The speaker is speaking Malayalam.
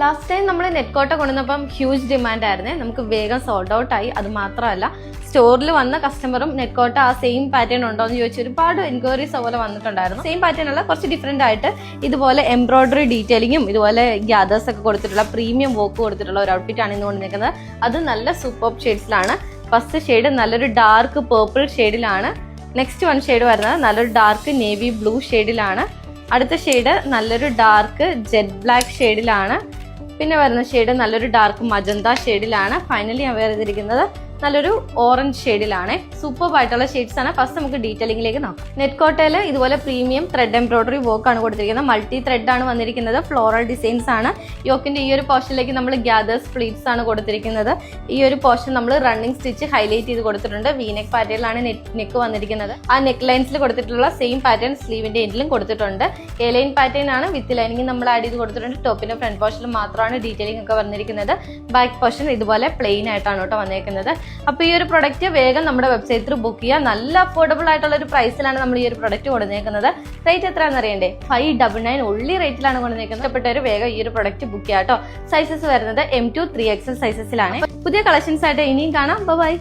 ലാസ്റ്റ് ടൈം നമ്മൾ നെറ്റ്കോട്ട കൊണ്ടുവന്നപ്പം ഹ്യൂജ് ഡിമാൻഡ് ആയിരുന്നേ, നമുക്ക് വേഗം സോൾഡ് ഔട്ട് ആയി. അത് മാത്രമല്ല സ്റ്റോറിൽ വന്ന കസ്റ്റമറും നെറ്റ്കോട്ട ആ സെയിം പാറ്റേൺ ഉണ്ടോ എന്ന് ചോദിച്ചു ഒരുപാട് എൻക്വയറീസ് അതുപോലെ വന്നിട്ടുണ്ടായിരുന്നു. സെയിം പാറ്റേൺ അല്ല, കുറച്ച് ഡിഫറെൻ്റ് ആയിട്ട് ഇതുപോലെ എംബ്രോയിഡറി ഡീറ്റെയിലിങ്ങും ഇതുപോലെ ഗ്യാദേഴ്സ് ഒക്കെ കൊടുത്തിട്ടുള്ള പ്രീമിയം വർക്ക് കൊടുത്തിട്ടുള്ള ഒരു ഔട്ട്ഫിറ്റ് ആണ് ഇന്ന് കൊണ്ടുവന്നിരിക്കുന്നത്. അത് നല്ല സൂപ്പർ ഷെയ്ഡ്സിലാണ്. ഫസ്റ്റ് ഷെയ്ഡ് നല്ലൊരു ഡാർക്ക് പേർപ്പിൾ ഷെയ്ഡിലാണ്. നെക്സ്റ്റ് വൺ ഷെയ്ഡ് വരുന്നത് നല്ലൊരു ഡാർക്ക് നേവി ബ്ലൂ ഷെയ്ഡിലാണ്. അടുത്ത ഷെയ്ഡ് നല്ലൊരു ഡാർക്ക് ജെറ്റ് ബ്ലാക്ക് ഷെയ്ഡിലാണ്. പിന്നെ വരുന്ന ഷെയ്ഡ് നല്ലൊരു ഡാർക്ക് മജന്ത ഷെയ്ഡിലാണ്. ഫൈനലി ഞാൻ വേറെ ചെയ്തിരിക്കുന്നത് നല്ലൊരു ഓറഞ്ച് ഷെയ്ഡിലാണ്. സൂപ്പർ ആയിട്ടുള്ള ഷെയ്ഡ്സ് ആണ്. ഫസ്റ്റ് നമുക്ക് ഡീറ്റെയിലിംഗിലേക്ക് നോക്കാം. നെറ്റ്കോട്ടയിൽ ഇതുപോലെ പ്രീമിയം ത്രെഡ് എംബ്രോയിഡറി വർക്ക് ആണ് കൊടുത്തിരിക്കുന്നത്. മൾട്ടി ത്രെഡ് ആണ് വന്നിരിക്കുന്നത്. ഫ്ലോറൽ ഡിസൈൻസ് ആണ്. യോക്കിന്റെ ഈ ഒരു പോർഷനിലേക്ക് നമ്മൾ ഗ്യാദേഴ്സ് പ്ലീറ്റ്സ് ആണ് കൊടുത്തിരിക്കുന്നത്. ഈ ഒരു പോർഷൻ നമ്മൾ റണ്ണിങ് സ്റ്റിച്ച് ഹൈലൈറ്റ് ചെയ്ത് കൊടുത്തിട്ടുണ്ട്. വീനെക്ക് പാറ്റേണിലാണ് നെക്ക് വന്നിരിക്കുന്നത്. ആ നെക്ക് ലൈൻസിൽ കൊടുത്തിട്ടുള്ള സെയിം പാറ്റേൺ സ്ലീവിന്റെ എൻഡിലും കൊടുത്തിട്ടുണ്ട്. എ ലൈൻ പാറ്റേൺ ആണ് വിത്ത് ലൈനിങ് നമ്മൾ ആഡ് ചെയ്ത് കൊടുത്തിട്ടുണ്ട്. ടോപ്പിന്റെ ഫ്രണ്ട് പോർഷനിൽ മാത്രമാണ് ഡീറ്റെയിലിംഗ് ഒക്കെ വന്നിരിക്കുന്നത്. ബാക്ക് പോർഷൻ ഇതുപോലെ പ്ലെയിൻ ആയിട്ടാണ് കേട്ടോ വന്നിരിക്കുന്നത്. അപ്പോൾ ഈ ഒരു പ്രൊഡക്റ്റ് വേഗം നമ്മുടെ വെബ്സൈറ്റിൽ ബുക്ക് ചെയ്യുക. നല്ല അഫോർഡബിൾ ആയിട്ടുള്ള ഒരു പ്രൈസിലാണ് നമ്മൾ ഈ ഒരു പ്രൊഡക്റ്റ് കൊണ്ടുവന്നേക്കുന്നത്. റേറ്റ് എത്രയാണെന്ന് അറിയണ്ടേ? 599 ഉള്ളി റേറ്റിലാണ് കൊണ്ടുവന്നേക്കുന്നത്. ഇഷ്ടപ്പെട്ടവർ വേഗം ഈ ഒരു പ്രൊഡക്റ്റ് ബുക്ക് ചെയ്യാം കേട്ടോ. സൈസസ് വരുന്നത് M2 3XL സൈസസിലാണ്. പുതിയ കളക്ഷൻസ് ആയിട്ട് ഇനിയും കാണാം. ബൈ.